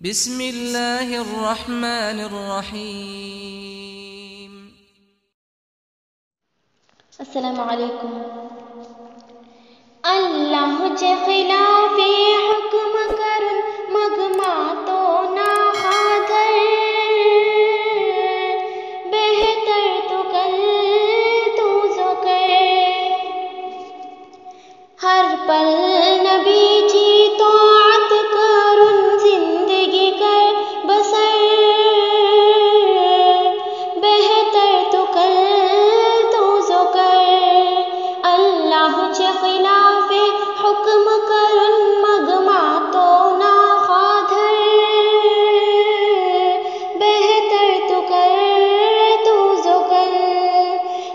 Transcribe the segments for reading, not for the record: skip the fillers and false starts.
بسم اللہ الرحمن الرحیم۔ السلام علیکم۔ اللہ چے خلاف حکم کرن مگما تو نہ خادر، بہتر تو کل تو زو کر، ہر پل نبی جی طاعت کرن زندگی کر بسر، بہتر تو کل تو زو کر، اللہ چے خلاف حکم کرن مگما تو نہ خادر، بہتر تو کر تو زو کر،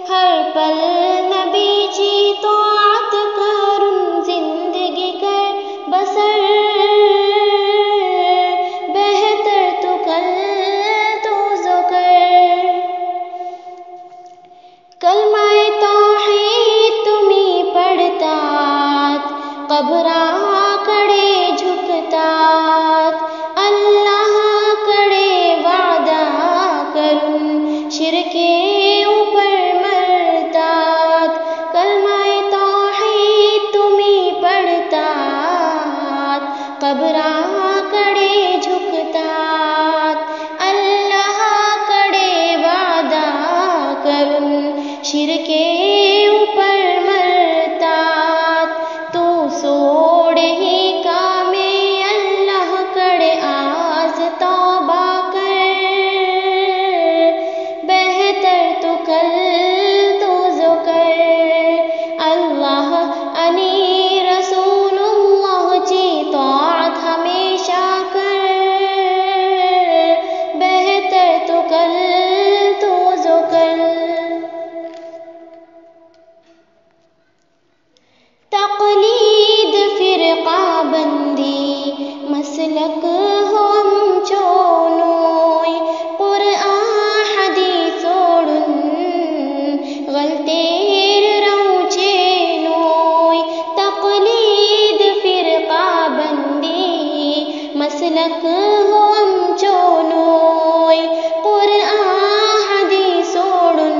ہر پل نبی جی طاعت کرن زندگی کر بسر، بہتر تو کل تو زو کر، کلمہ توحید تمہیں پڑھتات، قبراں کڑے جھکتات، اللہ کڑے وعدہ کرن شرک اوپر مرتات، کلمہ توحید تمہیں پڑھتات، قبراں کڑے جھکتات، اللہ کڑے وعدہ کرن شرک اوپر مرتات، تو سوڑ ہی کام اللہ کڑے آز توبہ کر، بہتر تو کل تو زو کر، اللہ انی رسول اللہ چی طاعت ہمیشہ کر، بہتر تو کل تو زو کر، تقلید فرقہ بندی مسلک ہو ہم چونوئی، قرآن حدیث اوڑن غلطیر روچے نوئی، تقلید فرقہ بندی مسلک ہو ہم چونوئی، قرآن حدیث اوڑن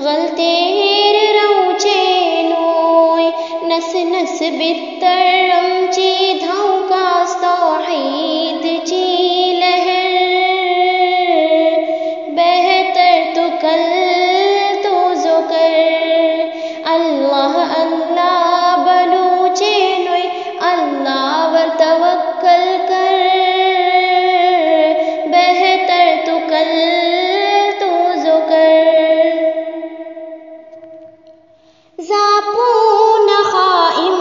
غلطیر روچے نوئی، نس نس بترم چی دھوکاس توحید چی لہر، بہتر تو کل تو زو کر، اللہ اللہ بلوچے نوئی، اللہ ور توکل کر، بہتر تو کل تو زو کر، زاپون خائم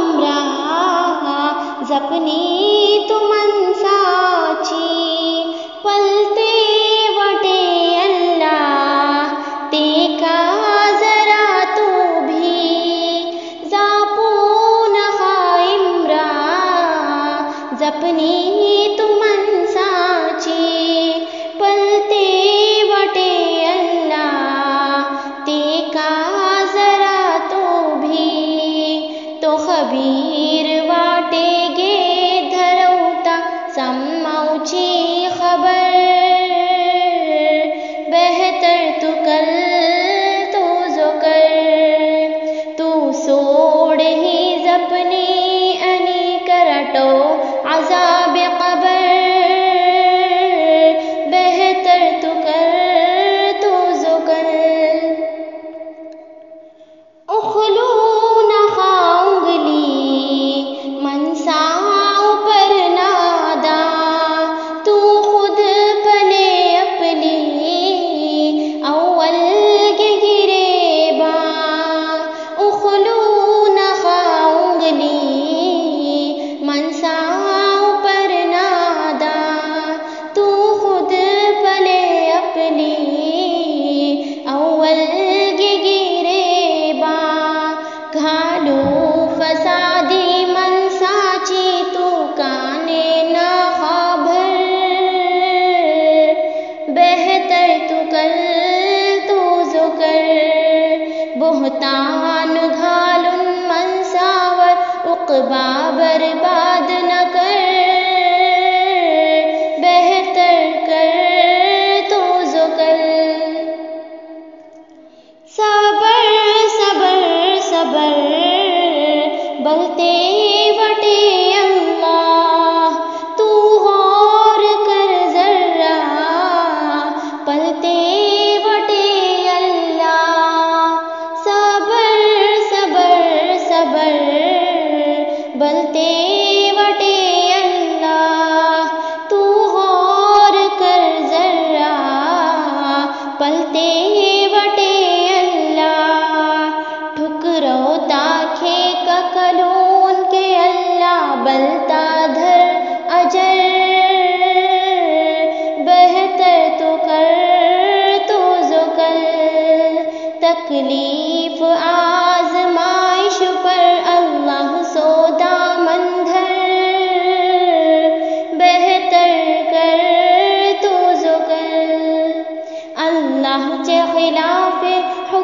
زپنی تو منساچی، پلتے وٹے اللہ ٹیکا ذرا تو بھی، زاپون خائم زپنی تو منساچی، پلتے وٹے اللہ ٹیکا ذرا تو بھی، تو خبیر واٹے گے دھروتا سماؤچی خبر، بہتر تو کل تو زو کر، تو سوڑ ہی زپنی انی کرٹو عذاب قبر، بہتر تو کل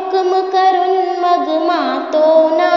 حکم کرن مگ ماتو نہ